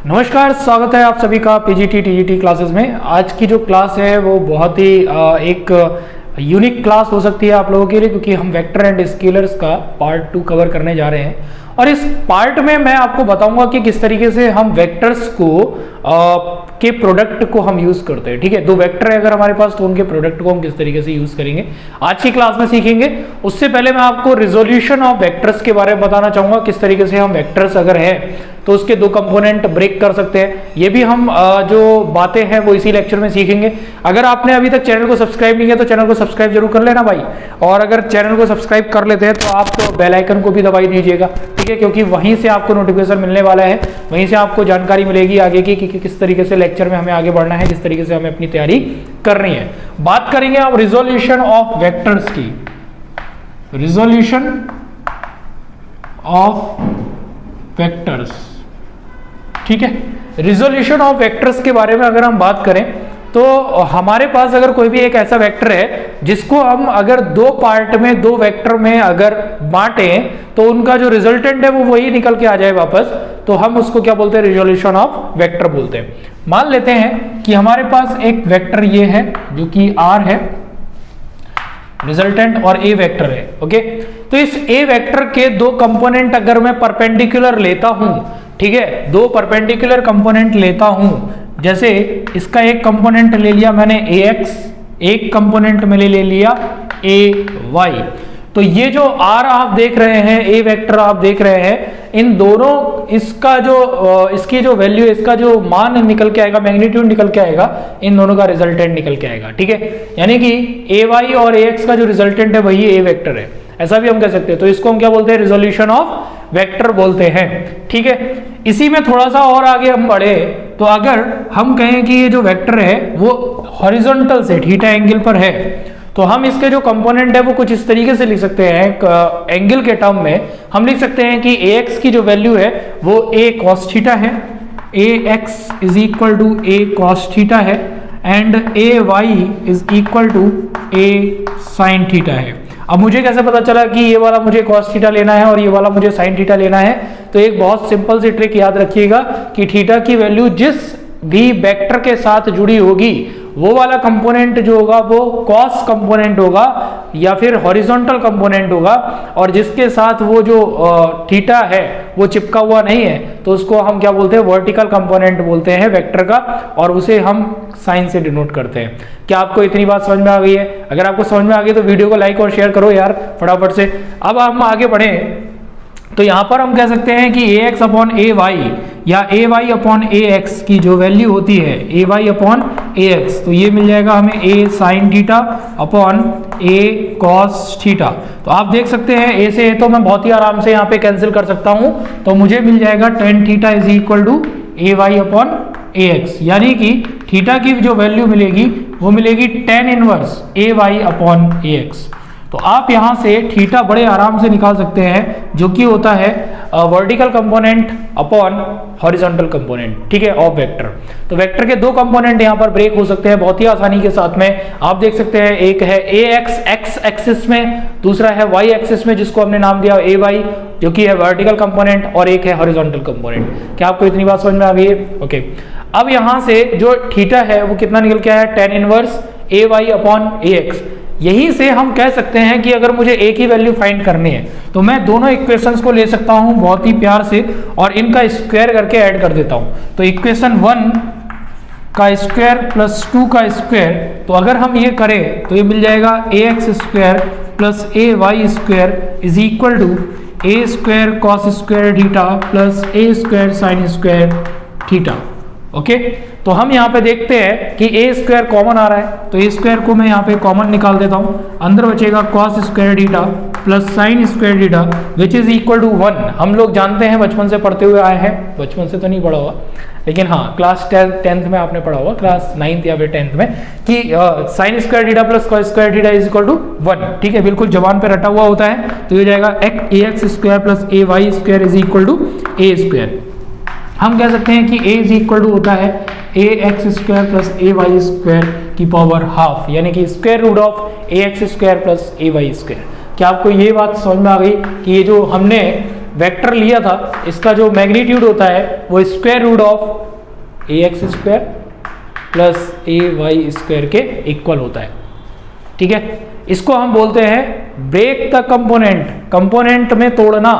नमस्कार, स्वागत है आप सभी का पीजीटी टीजीटी क्लासेस में। आज की जो क्लास है वो बहुत ही एक यूनिक क्लास हो सकती है आप लोगों के लिए, क्योंकि हम वेक्टर एंड स्केलर्स का पार्ट 2 कवर करने जा रहे हैं। और इस पार्ट में मैं आपको बताऊंगा कि किस तरीके से हम वेक्टर्स को के प्रोडक्ट को हम यूज करते हैं। ठीक है, दो वेक्टर है अगर हमारे पास तो उनके प्रोडक्ट को हम किस तरीके से यूज करेंगे आज की क्लास में सीखेंगे। उससे पहले मैं आपको रिजोल्यूशन ऑफ वेक्टर्स के बारे में बताना चाहूंगा, किस तरीके से हम वेक्टर्स अगर है तो उसके दो कंपोनेंट ब्रेक कर सकते हैं। ये भी हम जो बातें हैं वो इसी लेक्चर में सीखेंगे। अगर आपने अभी तक चैनल को सब्सक्राइब नहीं किया तो चैनल को सब्सक्राइब जरूर कर लेना भाई। और अगर चैनल को सब्सक्राइब कर लेते हैं तो आप बेल आइकन को भी दबाई दीजिएगा, ठीक है, क्योंकि वहीं से आपको नोटिफिकेशन मिलने वाला है, वहीं से आपको जानकारी मिलेगी आगे की कि किस तरीके से लेक्चर में हमें आगे बढ़ना है, किस तरीके से हमें अपनी तैयारी करनी है। बात करेंगे अब रिजोल्यूशन ऑफ वेक्टर्स की। रिजोल्यूशन ऑफ वेक्टर्स, ठीक है। रिजोल्यूशन ऑफ वेक्टर्स के बारे में अगर हम बात करें तो हमारे पास अगर कोई भी एक ऐसा वेक्टर है जिसको हम अगर दो पार्ट में, दो वेक्टर में अगर बांटें तो उनका जो रिजल्टेंट है वो वही निकल के आ जाए वापस, तो हम उसको क्या बोलते हैं? रिजोल्यूशन ऑफ वेक्टर बोलते हैं। मान लेते हैं कि हमारे पास एक वेक्टर ये है जो कि R है, रिजल्टेंट, और A वेक्टर है। ओके, तो इस A वेक्टर के दो कंपोनेंट अगर मैं परपेंडिकुलर लेता हूं, ठीक है, दो परपेंडिकुलर कंपोनेंट लेता हूं, जैसे इसका एक कंपोनेंट ले लिया मैंने AX, एक कंपोनेंट मैंने ले लिया AY, तो ये जो R आप देख रहे हैं, A वेक्टर आप देख रहे हैं, इन दोनों इसका जो इसकी जो वैल्यू, इसका जो मान निकल के आएगा, मैग्नीट्यूड निकल के आएगा, इन दोनों का रिजल्टेंट निकल के आएगा। ठीक है, यानी कि AY और AX का जो रिजल्टेंट है वही A वेक्टर है, ऐसा भी हम कह सकते हैं। तो इसको हम क्या बोलते हैं? रिजोल्यूशन ऑफ वेक्टर बोलते हैं। ठीक है, इसी में थोड़ा सा और आगे हम बढ़े तो अगर हम कहें कि ये जो वेक्टर है वो हॉरिजॉन्टल से थीटा एंगल पर है, तो हम इसके जो कंपोनेंट है वो कुछ इस तरीके से लिख सकते हैं। एंगल के टर्म में हम लिख सकते हैं कि AX की जो वैल्यू है वो A cos थीटा है, AX is equal to A cos theta है, and AY is equal to A sin theta है। अब मुझे कैसे पता चला कि ये वाला मुझे cos थीटा लेना है और ये वाला मुझे sin थीटा लेना है? तो एक बहुत सिंपल सी ट्रिक याद रखिएगा कि थीटा की वैल्यू जिस भी वेक्टर के साथ जुड़ी होगी वो वाला कंपोनेंट जो होगा वो cos कंपोनेंट होगा या फिर हॉरिजॉन्टल कंपोनेंट होगा, और जिसके साथ वो जो थीटा है वो चिपका हुआ नहीं है तो उसको हम क्या बोलते हैं? वर्टिकल कंपोनेंट बोलते हैं वेक्टर का, और उसे हम साइन से डिनोट करते हैं। क्या आपको इतनी बात समझ में आ गई है? अगर आपको समझ में आ गई तो वीडियो को लाइक और शेयर करो यार फटाफट से। अब हम आगे बढ़े तो यहां पर हम कह सकते हैं कि AX अपॉन AY या AY अपॉन AX की जो वैल्यू होती है AY अपॉन AX, तो ये मिल जाएगा हमें A sin theta upon A cos theta. तो आप देख सकते हैं A से A तो मैं बहुत ही आराम से यहाँ पे कैंसिल कर सकता हूँ, तो मुझे मिल जाएगा tan theta is equal to AY upon AX, यानी कि थीटा की जो वैल्यू मिलेगी वो मिलेगी tan inverse AY upon AX। तो आप यहां से थीटा बड़े आराम से निकाल सकते हैं, जो कि होता है vertical component upon horizontal component, ठीक है, ऑफ वेक्टर। तो वेक्टर के दो कंपोनेंट यहां पर ब्रेक हो सकते हैं बहुत ही आसानी के साथ में। आप देख सकते हैं एक है AX x एक्सिस में, दूसरा है Y एक्सिस में जिसको हमने नाम दिया AY, जो कि है वर्टिकल कंपोनेंट, और एक है हॉरिजॉन्टल कंपोनेंट। क्या आपको इतनी बात समझ में आ गई है? ओके, अब यहां से जो थीटा है वो कितना निकल के आया? tan inverse AY upon AX। यही से हम कह सकते हैं कि अगर मुझे A की वैल्यू फाइंड करनी है तो मैं दोनों इक्वेशंस को ले सकता हूं बहुत ही प्यार से और इनका स्क्वायर करके ऐड कर देता हूं। तो इक्वेशन 1 का स्क्वायर प्लस 2 का स्क्वायर, तो अगर हम ये करें तो ये मिल जाएगा AX square plus AY square is equal to A square cos square theta plus A square sine square theta. Okay, तो हम यहाँ पे देखते हैं कि A स्क्वायर कॉमन आ रहा है, तो A स्क्वायर को मैं यहाँ पे कॉमन निकाल देता हूँ। अंदर बचेगा cos square theta plus sine square theta which is equal to 1। हम लोग जानते हैं, बचपन से पढ़ते हुए आए हैं, बचपन से तो नहीं पढ़ा हुआ लेकिन हाँ क्लास 10th में आपने पढ़ा हुआ, क्लास 9th या फिर 10th में, कि sine square theta plus cos square theta is equal to 1। ठीक है, बिल्कुल जबान पे रटा हुआ होता है। तो ये जाएगा AX square plus AY square is equal to A square. हम कह सकते हैं कि A इज इक्वल टू होता है AX square plus AY square की पावर हाफ, यानी कि square root of AX square plus AY square. क्या आपको ये बात समझ में आ गई कि ये जो हमने वेक्टर लिया था, इसका जो मैग्नीट्यूड होता है वो square root of ax square plus ay square के इक्वल होता है। ठीक है, इसको हम बोलते हैं ब्रेक द कंपोनेंट, कंपोनेंट में तोड़ना,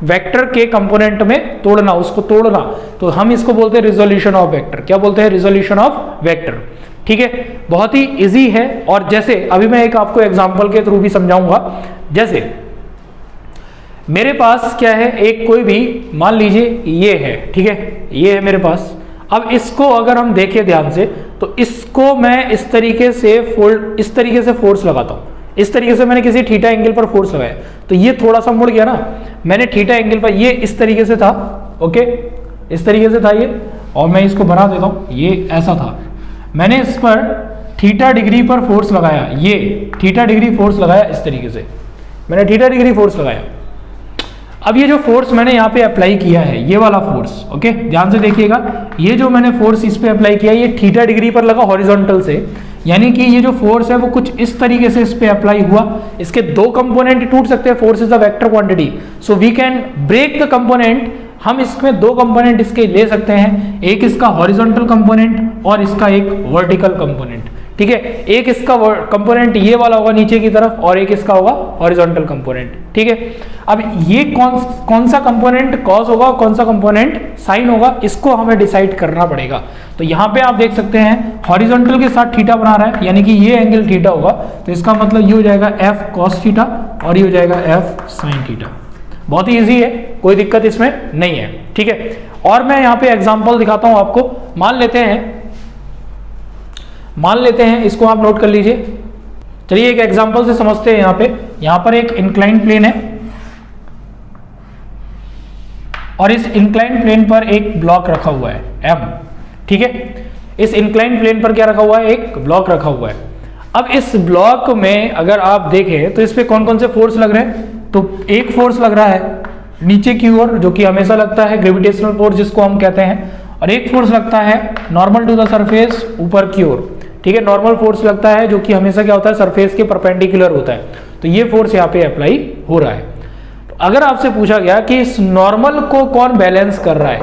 वेक्टर के कंपोनेंट में तोड़ना, उसको तोड़ना, तो हम इसको बोलते हैं रिजोल्यूशन ऑफ वेक्टर। क्या बोलते हैं? Resolution of vector. ठीक है, बहुत ही इजी है। और जैसे अभी मैं एक आपको एग्जांपल के थ्रू भी समझाऊंगा। जैसे मेरे पास क्या है, एक कोई भी मान लीजिए ये है, ठीक है, ये है मेरे पास। अब इसको अगर हम देखें ध्यान से तो इसको मैं इस तरीके से फोर्स लगाता हूं, इस तरीके से मैंने किसी थीटा एंगल पर फोर्स लगाया तो ये थोड़ा सा मुड़ गया ना, मैंने थीटा एंगल पर, ये इस तरीके से था, ओके, इस तरीके से था ये, और मैं इसको बना देता हूं, ये ऐसा था, मैंने इस पर थीटा डिग्री पर फोर्स लगाया, ये थीटा डिग्री फोर्स लगाया, इस तरीके से मैंने थीटा डिग्री फोर्स लगाया। अब ये जो फोर्स मैंने यहाँ पे अप्लाई किया है, ये वाला फोर्स, ओके, ध्यान से देखिएगा, ये जो मैंने फोर्स इस पे अप्लाई किया ये थीटा डिग्री पर लगा हॉरिजॉन्टल से, यानी कि ये जो फोर्स है वो कुछ इस तरीके से इस पे अप्लाई हुआ। इसके दो कंपोनेंट टूट सकते हैं, force is the vector quantity, so we can break the component. हम इसमें दो कंपोनेंट इसके ले सकते हैं, एक इसका हॉरिजॉन्टल कंपोनेंट और इसका एक वर्टिकल कंपोनेंट। ठीक है, एक इसका कंपोनेंट ये वाला होगा नीचे की तरफ और एक इसका होगा हॉरिजॉन्टल कंपोनेंट। ठीक है, अब ये कौन सा कंपोनेंट कॉस होगा, कौन सा कंपोनेंट साइन होगा, इसको हमें डिसाइड करना पड़ेगा। तो यहाँ पे आप देख सकते हैं हॉरिजॉन्टल के साथ थीटा बना रहा है, यानी कि ये एंगल थीटा होगा, तो इसका मतलब ये हो जाएगा एफ कॉस थीटा और ये हो जाएगा एफ साइन थीटा। बहुत ही ईजी है, कोई दिक्कत इसमें नहीं है। ठीक है, और मैं यहाँ पे एग्जाम्पल दिखाता हूं आपको। मान लेते हैं इसको आप नोट कर लीजिए। चलिए एक एग्जांपल से समझते हैं। यहाँ पर एक इंक्लाइंड प्लेन है और इस इंक्लाइंड प्लेन पर एक ब्लॉक रखा हुआ है M। ठीक है, इस इंक्लाइंड प्लेन पर क्या रखा हुआ है, एक ब्लॉक रखा हुआ है। अब इस ब्लॉक में अगर आप देखें तो इस पे कौन कौन से फोर्स लग रहे हैं, तो एक फोर्स लग रहा है नीचे की ओर जो कि हमेशा लगता है ग्रेविटेशनल फोर्स जिसको हम कहते हैं, और एक फोर्स लगता है नॉर्मल टू द सरफेस ऊपर की ओर। ठीक है, नॉर्मल फोर्स लगता है जो कि हमेशा क्या होता है, सरफेस के परपेंडिकुलर होता है। तो ये फोर्स यहाँ पे अप्लाई हो रहा है। तो अगर आपसे पूछा गया कि इस नॉर्मल को कौन बैलेंस कर रहा है,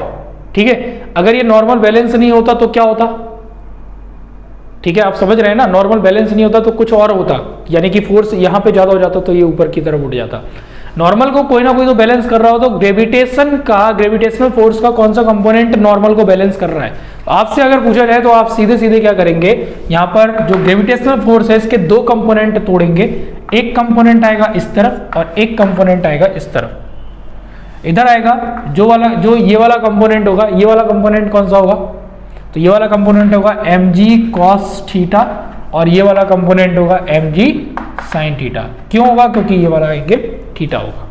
ठीक है, अगर ये नॉर्मल बैलेंस नहीं होता तो क्या होता, ठीक है, आप समझ रहे हैं ना, नॉर्मल बैलेंस नहीं होता तो कुछ और होता, यानी कि फोर्स यहाँ पे ज्यादा हो जाता तो ये ऊपर की तरफ उठ जाता। नॉर्मल को कोई ना कोई तो बैलेंस कर रहा हो, तो ग्रेविटेशनल फोर्स का कौन सा कंपोनेंट नॉर्मल को बैलेंस कर रहा है। तो आपसे अगर पूछा जाए तो आप सीधे सीधे क्या करेंगे, यहाँ पर जो ग्रेविटेशनल फोर्स है इसके दो कंपोनेंट तोड़ेंगे, एक कंपोनेंट आएगा इस तरफ और एक कंपोनेंट आएगा इस तरफ। इधर आएगा जो ये वाला कंपोनेंट होगा, ये वाला कंपोनेंट कौन सा होगा, तो ये वाला कंपोनेंट होगा mg cos थीटा और ये वाला कंपोनेंट होगा mg sin थीटा। क्यों होगा, क्योंकि ये वाला एंगल थीटा होगा।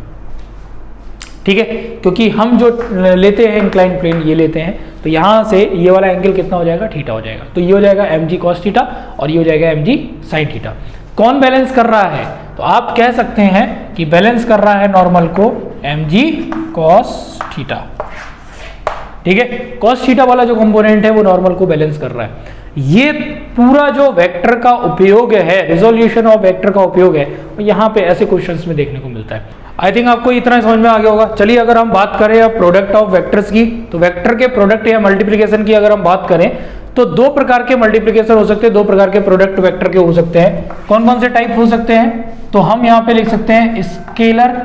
ठीक है, क्योंकि हम जो लेते हैं इंक्लाइंड प्लेन ये लेते हैं, तो यहां से ये वाला एंगल कितना हो जाएगा, थीटा हो जाएगा। तो ये हो जाएगा mg cos थीटा और ये हो जाएगा mg sin थीटा। कौन बैलेंस कर रहा है, तो आप कह सकते हैं कि बैलेंस कर रहा है नॉर्मल को mg cos थीटा। ठीक है, cos थीटा वाला जो कंपोनेंट है वो नॉर्मल को बैलेंस कर रहा है। ये पूरा जो वेक्टर का उपयोग है, रिजोल्यूशन ऑफ वेक्टर का उपयोग है, वो यहाँ पे ऐसे क्वेश्चंस में देखने को मिलता है। आई थिंक आपको इतना समझ में आ गया होगा। चलिए अगर हम बात करें अब प्रोडक्ट ऑफ वेक्टर्स की, तो वेक्टर के प्रोडक्ट या मल्टीप्लिकेशन की अगर हम बात करें तो दो प्रकार के मल्टीप्लिकेशन हो सकते हैं, दो प्रकार के प्रोडक्ट वेक्टर के हो सकते हैं। कौन कौन से टाइप हो सकते हैं, तो हम यहाँ पे लिख सकते हैं स्केलर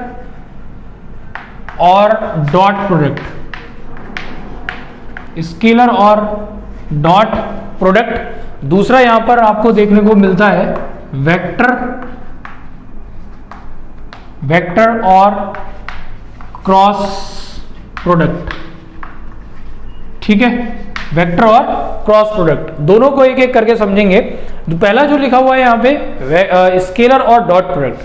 और डॉट प्रोडक्ट, स्केलर और डॉट प्रोडक्ट। दूसरा यहां पर आपको देखने को मिलता है वेक्टर और क्रॉस प्रोडक्ट। ठीक है, वेक्टर और क्रॉस प्रोडक्ट दोनों को एक एक करके समझेंगे। तो पहला जो लिखा हुआ है यहाँ पे स्केलर और डॉट प्रोडक्ट।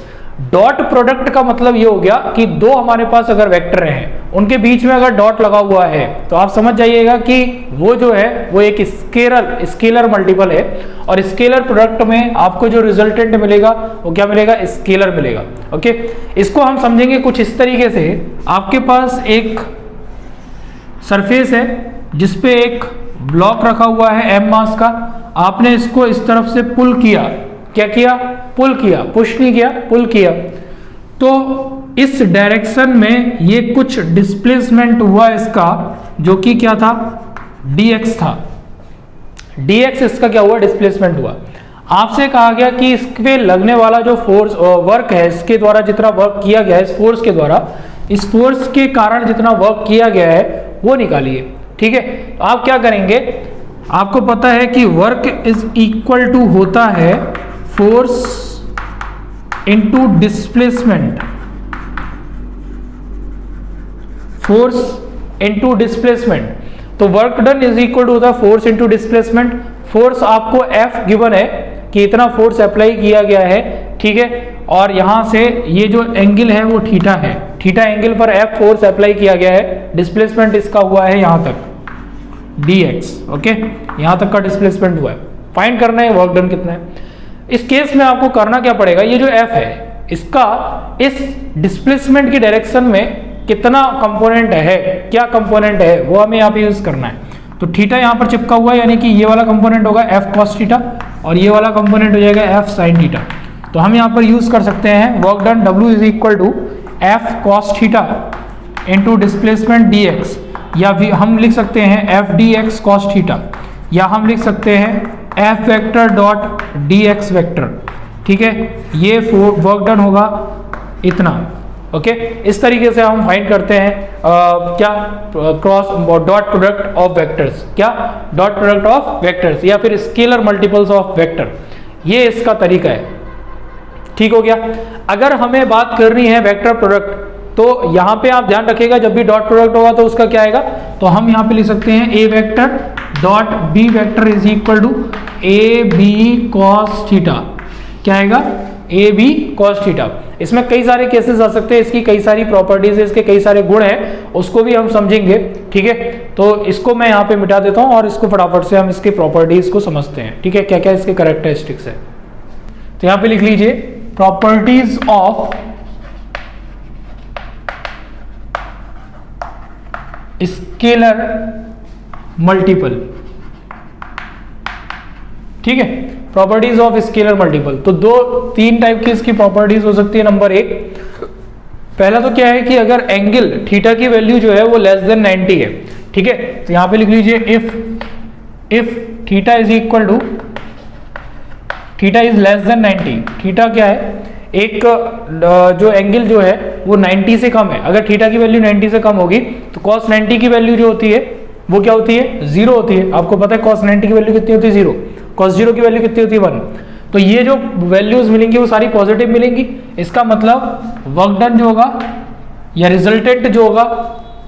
डॉट प्रोडक्ट का मतलब ये हो गया कि दो हमारे पास अगर वेक्टर हैं, उनके बीच में अगर डॉट लगा हुआ है तो आप समझ जाइएगा कि वो जो है वो एक स्केलर मल्टीपल है, और स्केलर प्रोडक्ट में आपको जो रिजल्टेंट मिलेगा वो क्या मिलेगा, स्केलर मिलेगा। ओके, इसको हम समझेंगे कुछ इस तरीके से। आपके पास एक सरफेस है जिसपे एक ब्लॉक रखा हुआ है m मास का, आपने इसको इस तरफ से पुल किया, क्या किया, पुल किया, पुश नहीं किया, पुल किया, तो इस डायरेक्शन में ये कुछ डिस्प्लेसमेंट हुआ इसका, जो कि क्या था, dx था। dx इसका क्या हुआ, डिस्प्लेसमेंट हुआ। आपसे कहा गया कि इस पे लगने वाला जो फोर्स वर्क है, इसके द्वारा जितना वर्क किया गया है, इस फोर्स के द्वारा, इस फोर्स के कारण जितना वर्क किया गया है वो निकालिए। ठीक है, तो आप क्या करेंगे, आपको पता है कि वर्क इज इक्वल टू होता है force into displacement, force into displacement. तो work done is equal to होता है फोर्स इनटू डिस्प्लेसमेंट। फोर्स आपको F गिवन है कि इतना फोर्स अप्लाई किया गया है, ठीक है, और यहां से ये जो एंगल है वो थीटा है, थीटा एंगल पर F फोर्स अप्लाई किया गया है। डिस्प्लेसमेंट इसका हुआ है यहां तक dx, ओके, यहां तक का डिस्प्लेसमेंट हुआ है। फाइंड करना है वर्क डन कितना है। इस केस में आपको करना क्या पड़ेगा, ये जो F है इसका इस डिस्प्लेसमेंट की डायरेक्शन में कितना कंपोनेंट है, क्या कंपोनेंट है, वो हमें यहाँ पे यूज करना है। तो थीटा यहाँ पर चिपका हुआ है, यानी कि ये वाला कंपोनेंट होगा F cos थीटा और ये वाला कंपोनेंट हो जाएगा F sin थीटा। तो हम यहाँ पर यूज कर सकते हैं work done W is equal to F cos theta into displacement dx, या हम लिख सकते हैं F dx cos थीटा, या हम लिख सकते हैं F vector dot dx vector. ठीक है, ये वर्क डन होगा इतना। ओके, इस तरीके से हम फाइंड करते हैं क्या, cross dot product of vectors, क्या, डॉट प्रोडक्ट ऑफ वेक्टर्स, या फिर स्केलर मल्टीपल्स ऑफ वेक्टर। ये इसका तरीका है। ठीक हो गया। अगर हमें बात करनी है वेक्टर प्रोडक्ट, तो यहां पे आप ध्यान रखिएगा, जब भी डॉट प्रोडक्ट होगा तो उसका क्या आएगा, तो हम यहां पे लिख सकते हैं A vector dot B vector is equal to A B cos theta. क्या आएगा, ए बी कॉस थीटा। इसमें कई सारे केसेस आ सकते हैं, इसकी कई सारी प्रॉपर्टीज है, इसके कई सारे गुण हैं, उसको भी हम समझेंगे। ठीक है, तो इसको मैं यहाँ पे मिटा देता हूँ और इसको फटाफट से हम इसके प्रॉपर्टीज को समझते हैं। ठीक है, क्या क्या इसके कैरेक्टरिस्टिक्स है। तो यहाँ पे लिख लीजिए प्रॉपर्टीज ऑफ स्केलर मल्टीपल। ठीक है, प्रॉपर्टीज ऑफ स्केलर मल्टीपल। तो तीन टाइप की इसकी प्रॉपर्टीज हो सकती है। नंबर एक, पहला तो क्या है कि अगर एंगल थीटा की वैल्यू जो है वो लेस देन 90 है। ठीक है, तो यहां पे लिख लीजिए if theta is equal to, theta is less than 90। Theta क्या है, एक जो एंगल जो है वो 90 से कम है। अगर थीटा की वैल्यू 90 से कम होगी तो cos 90 की वैल्यू जो होती है वो क्या होती है, 0 होती है। आपको पता है cos 90 की वैल्यू कितनी होती है, 0। cos 0 की वैल्यू कितनी होती है, 1। तो ये जो वैल्यूज मिलेंगी वो सारी पॉजिटिव मिलेंगी। इसका मतलब वर्क डन जो होगा या रिजल्टेंट जो होगा,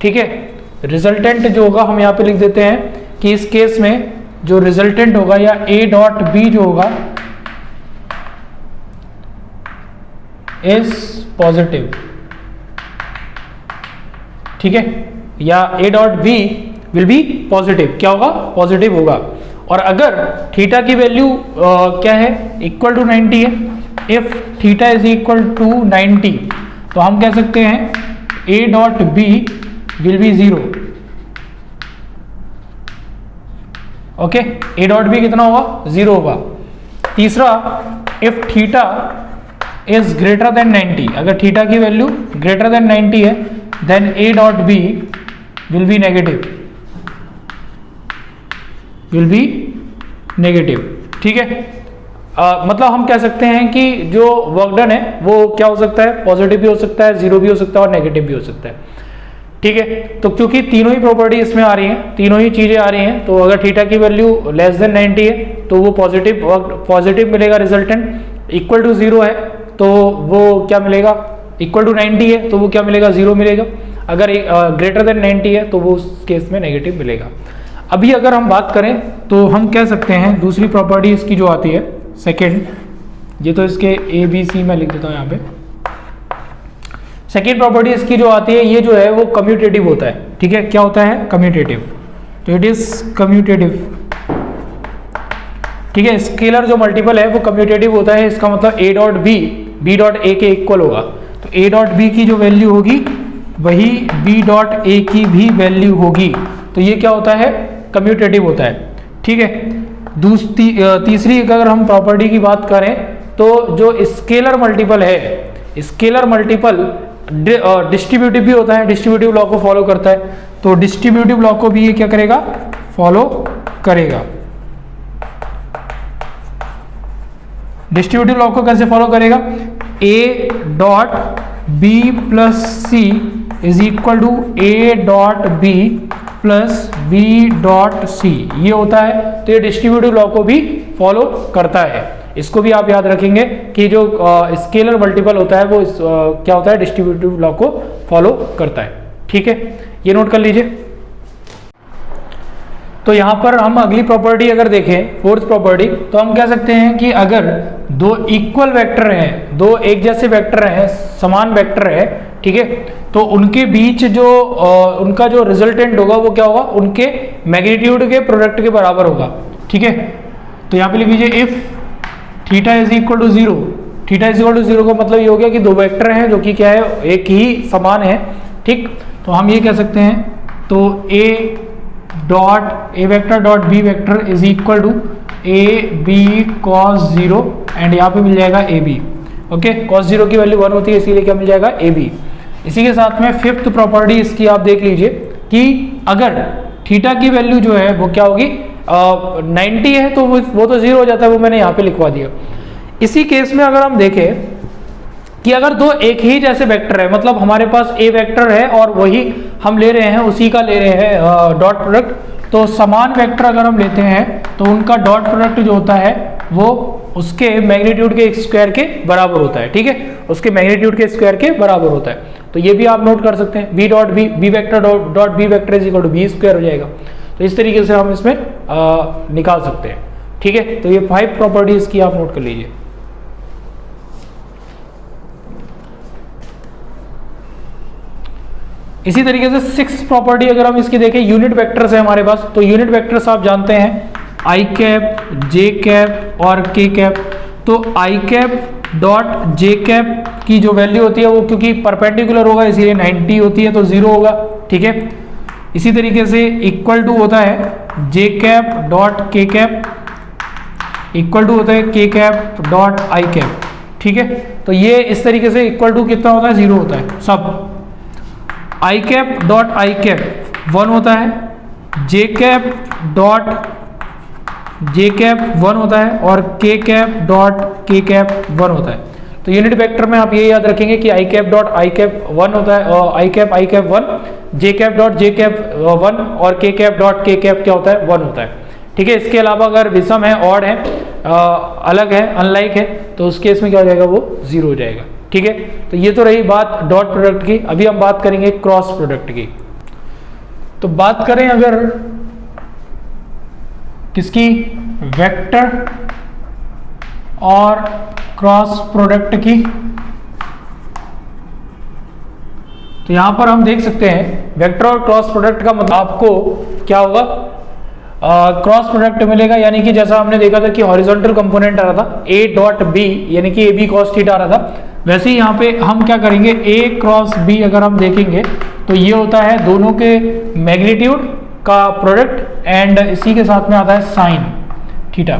ठीक है, रिजल्टेंट जो होगा हम यहाँ पे लिख देते हैं कि इस केस में जो रिजल्टेंट होगा या ए डॉट बी जो होगा इज पॉजिटिव। ठीक है, या A dot B will be positive. क्या होगा, पॉजिटिव होगा। और अगर थीटा की वैल्यू क्या है, इक्वल टू 90 है, if theta is equal to 90, तो हम कह सकते हैं A dot B will be 0। Okay, A dot B कितना होगा, 0 होगा। तीसरा, if theta is greater than 90, अगर थीटा की वैल्यू ग्रेटर देन 90 है, then A dot B will be negative, will be negative. ठीक है, मतलब हम कह सकते हैं कि जो वर्क डन है वो क्या हो सकता है, पॉजिटिव भी हो सकता है, 0 भी हो सकता है और नेगेटिव भी हो सकता है। ठीक है, तो क्योंकि तीनों ही प्रॉपर्टी इसमें आ रही हैं, तीनों ही चीजें आ रही हैं, तो अगर थीटा की वैल्यू लेस देन 90 है तो वो पॉजिटिव मिलेगा रिजल्टेंट। इक्वल टू 0 है तो वो क्या मिलेगा, इक्वल टू 90 है तो वो क्या मिलेगा, 0 मिलेगा। अगर ग्रेटर देन 90 है तो वो उस केस में नेगेटिव मिलेगा। अभी अगर हम बात करें तो हम कह सकते हैं दूसरी प्रॉपर्टी इसकी जो आती है सेकेंड, ये तो इसके ए बी सी मैं लिख देता हूँ यहाँ पे। सेकेंड प्रॉपर्टी इसकी जो आती है, ये जो है वो कम्यूटेटिव होता है। ठीक है, क्या होता है, कम्यूटेटिव। तो इट इज कम्यूटेटिव। ठीक है, स्केलर जो मल्टीपल है वो कम्यूटेटिव होता है। इसका मतलब A dot B B dot A के इक्वल होगा। तो ए डॉट बी की जो वैल्यू होगी वही बी डॉट ए की भी वैल्यू होगी। तो ये क्या होता है, कम्यूटेटिव होता है। ठीक है, तीसरी अगर हम प्रॉपर्टी की बात करें तो जो स्केलर मल्टीपल है, स्केलर मल्टीपल डिस्ट्रीब्यूटिव भी होता है, डिस्ट्रीब्यूटिव लॉ को फॉलो करता है, तो डिस्ट्रीब्यूटिव लॉ को भी ये क्या करेगा, फॉलो करेगा। डिस्ट्रीब्यूटिव लॉ को कैसे फॉलो करेगा, A dot B plus C is equal to A dot B plus B dot C, ये होता है। तो ये डिस्ट्रीब्यूटिव लॉ को भी फॉलो करता है। इसको भी आप याद रखेंगे कि जो स्केलर मल्टीपल होता है वो क्या होता है, डिस्ट्रीब्यूटिव लॉ को फॉलो करता है। ठीक है, ये नोट कर लीजिए। तो यहां पर हम अगली प्रॉपर्टी अगर देखें, फोर्थ प्रॉपर्टी, तो हम कह सकते हैं कि अगर दो इक्वल वेक्टर हैं, दो एक जैसे वेक्टर हैं, समान वेक्टर है, ठीक है, तो उनके बीच जो उनका जो रिजल्टेंट होगा वो क्या होगा, उनके मैग्नीट्यूड के प्रोडक्ट के बराबर होगा। ठीक है, तो यहां पे लिख लीजिए if theta is equal to zero, theta is equal to zero का मतलब ये हो गया कि दो वेक्टर हैं जो कि क्या है, एक ही समान है। ठीक, तो हम ये कह सकते हैं, तो A vector dot B vector is equal to A B cos zero, and यहाँ पे मिल जाएगा A B. Okay, cos zero की वैल्यू 1 होती है, इसीलिए क्या मिल जाएगा, ए बी। इसी के साथ में फिफ्थ प्रॉपर्टी इसकी आप देख लीजिए कि अगर थीटा की वैल्यू जो है वो क्या होगी, 90 है, तो वो तो जीरो हो जाता है, वो मैंने यहाँ पे लिखवा दिया। इसी केस में अगर हम देखें कि अगर दो एक ही जैसे वेक्टर है, मतलब हमारे पास ए वेक्टर है और वही हम ले रहे हैं, उसी का ले रहे हैं डॉट प्रोडक्ट, तो समान वेक्टर अगर हम लेते हैं तो उनका डॉट प्रोडक्ट जो होता है वो उसके मैग्नीट्यूड के स्क्वायर के बराबर होता है। ठीक है, उसके मैग्नीट्यूड के स्क्वायर के बराबर होता है। तो ये भी आप नोट कर सकते हैं, B dot B vector dot B vector is equal to B square हो जाएगा। तो इस तरीके से हम इसमें निकाल सकते हैं। ठीक है, तो ये 5 प्रॉपर्टीज की आप नोट कर लीजिए। इसी तरीके से 6th प्रॉपर्टी अगर हम इसकी देखें, यूनिट वेक्टर्स है हमारे पास, तो यूनिट वेक्टर्स आप जानते हैं आई कैप, जे कैप और के कैप। तो i cap dot J cap की जो वैल्यू होती है वो क्योंकि परपेंडिकुलर होगा इसीलिए 90 होती है, तो 0 होगा। ठीक है, इसी तरीके से इक्वल टू होता है जे कैप डॉट के कैप, इक्वल टू होता है के कैप डॉट आई कैप। ठीक है, तो ये इस तरीके से इक्वल टू कितना होता है, 0 होता है सब। आई कैप डॉट आई कैप 1 होता है, जे कैप डॉट जे कैप 1 होता है, और के कैप डॉट के कैप 1 होता है। तो यूनिट वेक्टर में आप ये याद रखेंगे कि आई कैप डॉट आई कैप 1 होता है, और आई कैप 1, जे कैप डॉट जे कैप 1, और के कैप डॉट के कैप क्या होता है, 1 होता है। ठीक है, इसके अलावा अगर विषम है, ऑड है, अलग है, अनलाइक है, तो उस केस में क्या हो जाएगा, वो 0 हो जाएगा। ठीक है, तो ये तो रही बात डॉट प्रोडक्ट की। अभी हम बात करेंगे क्रॉस प्रोडक्ट की। तो बात करें अगर किसकी, वेक्टर और क्रॉस प्रोडक्ट की, तो यहां पर हम देख सकते हैं वेक्टर और क्रॉस प्रोडक्ट का मतलब आपको क्या होगा, क्रॉस प्रोडक्ट मिलेगा, यानी कि जैसा हमने देखा था कि हॉरिजॉन्टल कंपोनेंट आ रहा था ए डॉट बी, यानी कि ए बी कॉस थीटा आ रहा था, वैसे ही यहाँ पे हम क्या करेंगे, ए क्रॉस बी अगर हम देखेंगे तो ये होता है दोनों के मैग्नीट्यूड का प्रोडक्ट, एंड इसी के साथ में आता है साइन थीटा।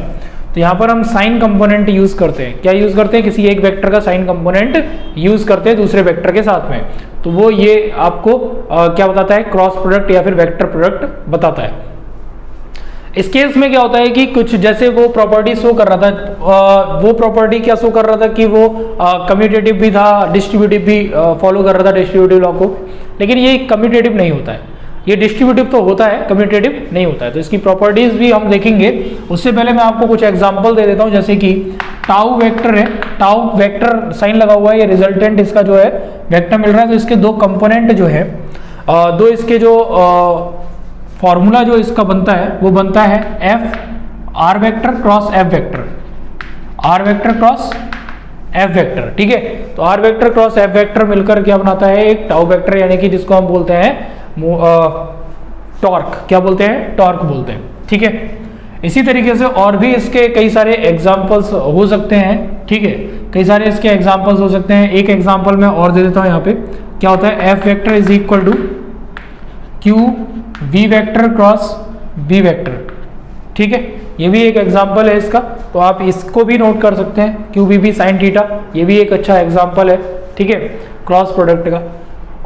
तो यहाँ पर हम साइन कंपोनेंट यूज करते हैं, क्या यूज करते हैं, किसी एक वेक्टर का साइन कंपोनेंट यूज करते हैं दूसरे वेक्टर के साथ में, तो वो ये आपको क्या बताता है, क्रॉस प्रोडक्ट या फिर वेक्टर प्रोडक्ट बताता है। इस केस में क्या होता है कि कुछ जैसे वो प्रॉपर्टी शो कर रहा था, वो प्रॉपर्टी क्या शो कर रहा था कि वो कम्यूटेटिव भी था, डिस्ट्रीब्यूटिव भी फॉलो कर रहा था डिस्ट्रीब्यूटिव लॉ को, लेकिन ये कम्यूटेटिव नहीं होता है, ये डिस्ट्रीब्यूटिव तो होता है, कम्यूटेटिव नहीं होता है। तो इसकी प्रॉपर्टीज भी हम देखेंगे, उससे पहले मैं आपको कुछ एग्जांपल दे देता हूं, जैसे कि टाउ वेक्टर है, टाउ वेक्टर साइन लगा हुआ है, ये रिजल्टेंट इसका जो है वेक्टर मिल रहा है, तो इसके दो कंपोनेंट जो है, दो इसके जो फॉर्मूला जो इसका बनता है वो बनता है F R vector cross F vector, R vector cross F vector. ठीक है, तो R vector cross F vector मिलकर क्या बनाता है, एक टाउ वेक्टर, यानी कि जिसको हम बोलते हैं टॉर्क, क्या बोलते हैं, टॉर्क बोलते हैं। ठीक है, इसी तरीके से और भी इसके कई सारे एग्जांपल्स हो सकते हैं। ठीक है, कई सारे इसके एग्जांपल्स हो सकते हैं। एक एग्जांपल मैं और दे देता हूं, यहाँ पे क्या होता है, F vector is equal to Q V vector cross B vector. ठीक है, ये भी एक एग्जांपल है इसका, तो आप इसको भी नोट कर सकते हैं, Q V B sine theta, ये भी एक अच्छा एग्जांपल है। ठीक है, क्रॉस प्रोडक्ट का,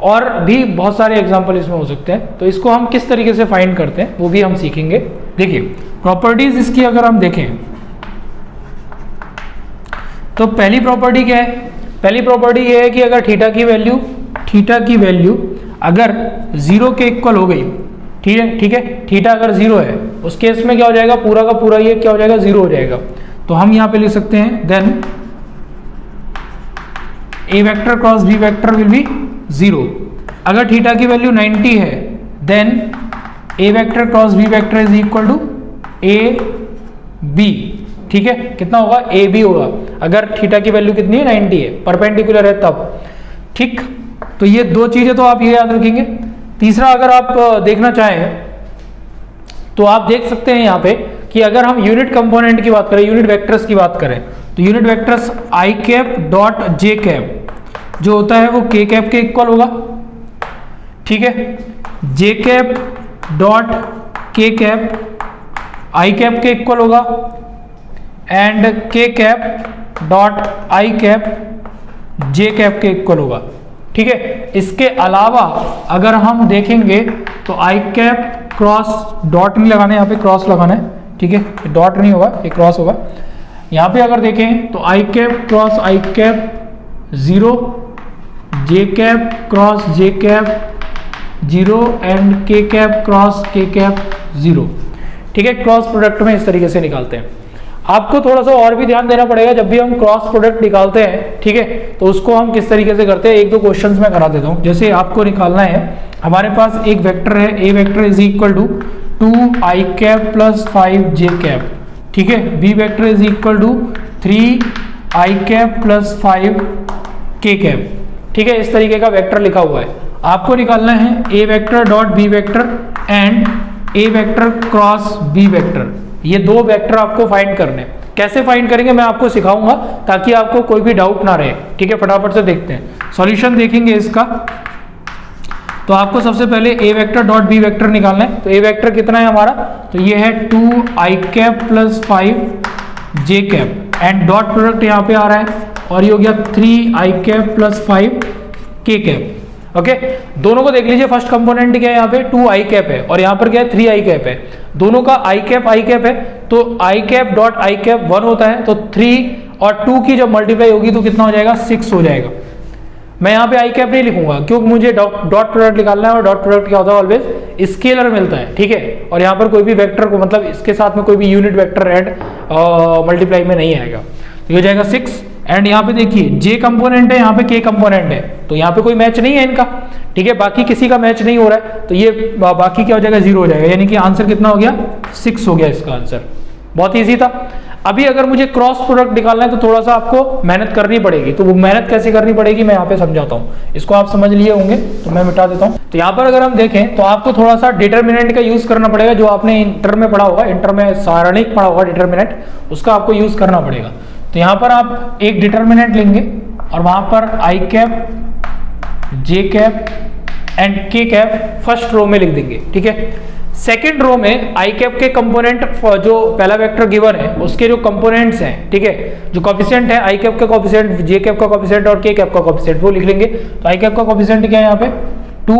और भी बहुत सारे एग्जांपल इसमें हो सकते हैं। तो इसको हम किस तरीके से फाइंड करते हैं वो भी हम सीखेंगे। देखिए प्रॉपर्टीज इसकी अगर हम देखें तो पहली प्रॉपर्टी क्या है, पहली प्रॉपर्टी ये है कि अगर थीटा की वैल्यू अगर 0 के इक्वल हो गई, ठीक है, थीटा अगर 0 है उस केस में क्या हो जाएगा, पूरा का पूरा ये क्या हो जाएगा, 0 हो जाएगा। तो हम यहां पे लिख सकते हैं then A vector cross B vector will be 0। अगर थीटा की वैल्यू 90 है then A vector cross B vector is equal to A B, ठीक है, कितना होगा, ए बी होगा। अगर थीटा की वैल्यू कितनी है, 90 है, परपेंडिकुलर है तब, ठीक। तो ये दो चीजें तो आप ये याद रखेंगे। तीसरा अगर आप देखना चाहें तो आप देख सकते हैं यहाँ पे कि अगर हम यूनिट कंपोनेंट की बात करें, यूनिट वेक्टर्स की बात करें, तो यूनिट वेक्टर्स आई कैप डॉट जे कैप जो होता है वो के कैप के इक्वल होगा, ठीक है। जे कैप डॉट के कैप आई कैप के इक्वल होगा and k cap dot I cap J cap के इक्वल होगा, ठीक है। इसके अलावा अगर हम देखेंगे तो आई कैप क्रॉस, डॉट नहीं लगाना है यहाँ पे, क्रॉस लगाना है, ठीक है, डॉट नहीं होगा, ये क्रॉस होगा। यहाँ पे अगर देखें तो i cap cross i cap 0, j cap cross j cap 0 and k cap cross k cap 0, ठीक है। क्रॉस प्रोडक्ट में इस तरीके से निकालते हैं। आपको थोड़ा सा और भी ध्यान देना पड़ेगा जब भी हम क्रॉस प्रोडक्ट निकालते हैं, ठीक है, तो उसको हम किस तरीके से करते हैं, एक दो क्वेश्चंस में करा देता हूं। जैसे आपको निकालना है, हमारे पास एक वेक्टर है, A vector is equal to 2 i cap plus 5 j cap, ठीक है। B vector is equal to 3 i cap plus 5 k cap, ठीक है। इस तरीके का वेक्टर लिखा हुआ है। आपको निकालना है A vector dot B vector and A vector cross B vector. ये दो वेक्टर आपको फाइंड करने, कैसे फाइंड करेंगे मैं आपको सिखाऊंगा ताकि आपको कोई भी डाउट ना रहे, ठीक है। फटाफट से देखते हैं, सॉल्यूशन देखेंगे इसका। तो आपको सबसे पहले ए वेक्टर डॉट बी वेक्टर निकालना है। तो ए वेक्टर कितना है हमारा, तो ये है 2 i cap plus 5 j cap and dot product यहाँ पे आ रहा है और ये हो गया 3 i cap plus 5 k cap, okay. दोनों को देख लीजिए, फर्स्ट कंपोनेंट क्या है, यहाँ पे 2 आई कैप है और यहाँ पर क्या है 3 आई कैप है। दोनों का आई कैप है, तो i cap dot I cap 1 होता है, तो 3 और 2 की जब मल्टीप्लाई होगी तो कितना हो जाएगा, 6 हो जाएगा। मैं यहाँ पे आई कैप नहीं लिखूंगा क्योंकि मुझे डॉट प्रोडक्ट निकालना है और डॉट प्रोडक्ट क्या होता है, ऑलवेज स्केलर मिलता है, ठीक है। और यहाँ पर कोई भी वेक्टर को, मतलब इसके साथ में कोई भी यूनिट वेक्टर ऐड मल्टीप्लाई में नहीं आएगा, तो ये हो जाएगा 6। एंड यहाँ पे देखिए जे कंपोनेंट है, यहाँ पे के कंपोनेंट है, तो यहाँ पे कोई मैच नहीं है इनका, ठीक है, बाकी किसी का मैच नहीं हो रहा है, तो ये बाकी क्या हो जाएगा, 0 हो जाएगा। यानी कि आंसर कितना हो गया, 6 हो गया इसका आंसर। बहुत ईजी था। अभी अगर मुझे क्रॉस प्रोडक्ट निकालना है तो थोड़ा सा आपको मेहनत करनी पड़ेगी। तो वो मेहनत कैसे करनी पड़ेगी मैं यहाँ पे समझाता हूँ, इसको आप समझ लिए होंगे तो मैं मिटा देता हूँ। तो यहाँ पर अगर हम देखें तो आपको थोड़ा सा डिटर्मिनेंट का यूज करना पड़ेगा, जो आपने इंटर में पढ़ा होगा, इंटर में सारणिक पढ़ा होगा डिटर्मिनेंट, उसका आपको यूज करना पड़ेगा। तो यहाँ पर आप एक डिटर्मिनेंट लेंगे और वहां पर आई cap, J cap and k cap first row में लिख देंगे, ठीक है। सेकेंड रो में आई कैप के कंपोनेंट, जो पहला वेक्टर गिवन है उसके जो कंपोनेंट्स हैं, ठीक है, जो कोफिशिएंट है, आई कैप का कोफिशिएंट, जे कैप का कोफिशिएंट और के कैप का कोफिशिएंट, वो लिख लेंगे। तो आई कैप का कोफिशिएंट क्या है यहाँ पे 2,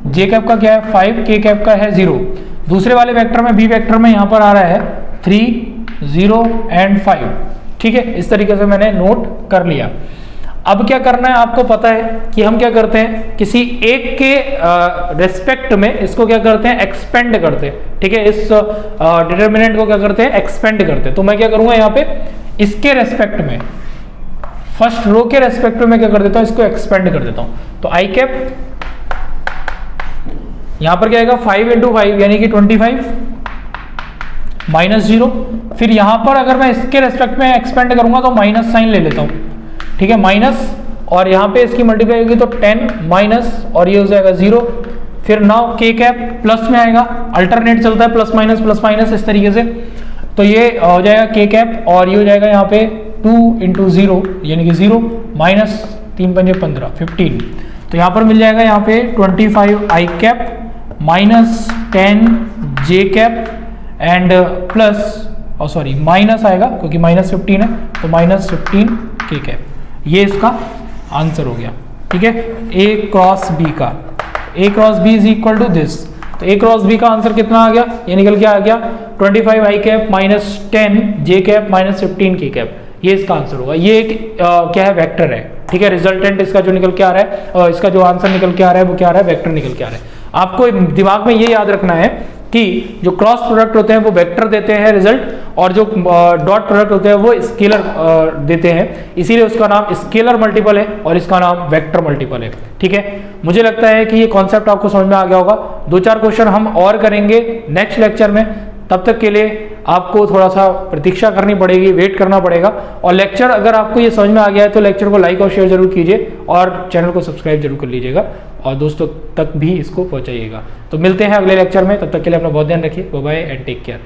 जे कैप का क्या है 5, के कैप का है 0। दूसरे वाले वेक्टर में, बी वेक्टर में यहाँ पर आ रहा है 3, 0 एंड 5, ठीक है। इस तरीके से मैंने नोट कर लिया। अब क्या करना है, आपको पता है कि हम क्या करते हैं, किसी एक के रेस्पेक्ट में इसको क्या करते हैं, एक्सपेंड करते हैं, ठीक है। इस डिटर्मिनेंट को क्या करते हैं, एक्सपेंड करते हैं। तो मैं क्या करूंगा यहाँ पे इसके रेस्पेक्ट में, फर्स्ट रो के रेस्पेक्ट में मैं क्या कर देता हूँ, इसको एक्सपेंड कर देता हूँ। तो आई कैप यहां पर क्या आएगा 5 इंटू 5 यानी कि 25 माइनस 0। फिर यहां पर अगर मैं इसके रेस्पेक्ट में एक्सपेंड करूंगा तो माइनस साइन ले लेता हूं, ठीक है, माइनस, और यहां पे इसकी मल्टीप्लाई होगी तो 10 माइनस और ये हो जाएगा 0। फिर नाउ के कैप प्लस में आएगा, अल्टरनेट चलता है प्लस माइनस इस तरीके से। तो ये हो जाएगा के कैप और ये हो जाएगा यहाँ पे 2 इंटू 0 यानी कि 0 माइनस 3 पंजे 15 15। तो यहाँ पर मिल जाएगा यहाँ पे 25 i cap minus 10 j cap and plus sorry minus आएगा क्योंकि माइनस 15 है, तो माइनस 15 के कैप। ये इसका आंसर हो गया। ठीक है, ए क्रॉस बी का, A cross B is equal to this. तो ए क्रॉस बी का आंसर कितना आ गया, ये निकल के आ गया 25 i cap minus 10 j cap minus 15 k cap, ये इसका आंसर होगा। ये एक क्या है, वेक्टर है, ठीक है। रिजल्टेंट इसका जो निकल के आ रहा है और इसका जो आंसर निकल के आ रहा है वो क्या आ रहा है, वेक्टर निकल के आ रहा है। आपको दिमाग में ये याद रखना है कि जो क्रॉस प्रोडक्ट होते हैं वो वेक्टर देते हैं रिजल्ट, और जो डॉट प्रोडक्ट होते हैं वो स्केलर देते हैं, इसीलिए उसका नाम स्केलर मल्टीपल है और इसका नाम वेक्टर मल्टीपल है, ठीक है। मुझे लगता है कि ये कॉन्सेप्ट आपको समझ में आ गया होगा। 2-4 क्वेश्चन हम और करेंगे नेक्स्ट लेक्चर में, तब तक के लिए आपको थोड़ा सा प्रतीक्षा करनी पड़ेगी, वेट करना पड़ेगा। और लेक्चर अगर आपको ये समझ में आ गया है तो लेक्चर को लाइक और शेयर जरूर कीजिए और चैनल को सब्सक्राइब जरूर कर लीजिएगा और दोस्तों तक भी इसको पहुंचाइएगा। तो मिलते हैं अगले लेक्चर में, तब तक के लिए अपना बहुत ध्यान रखिए। Bye bye and take care.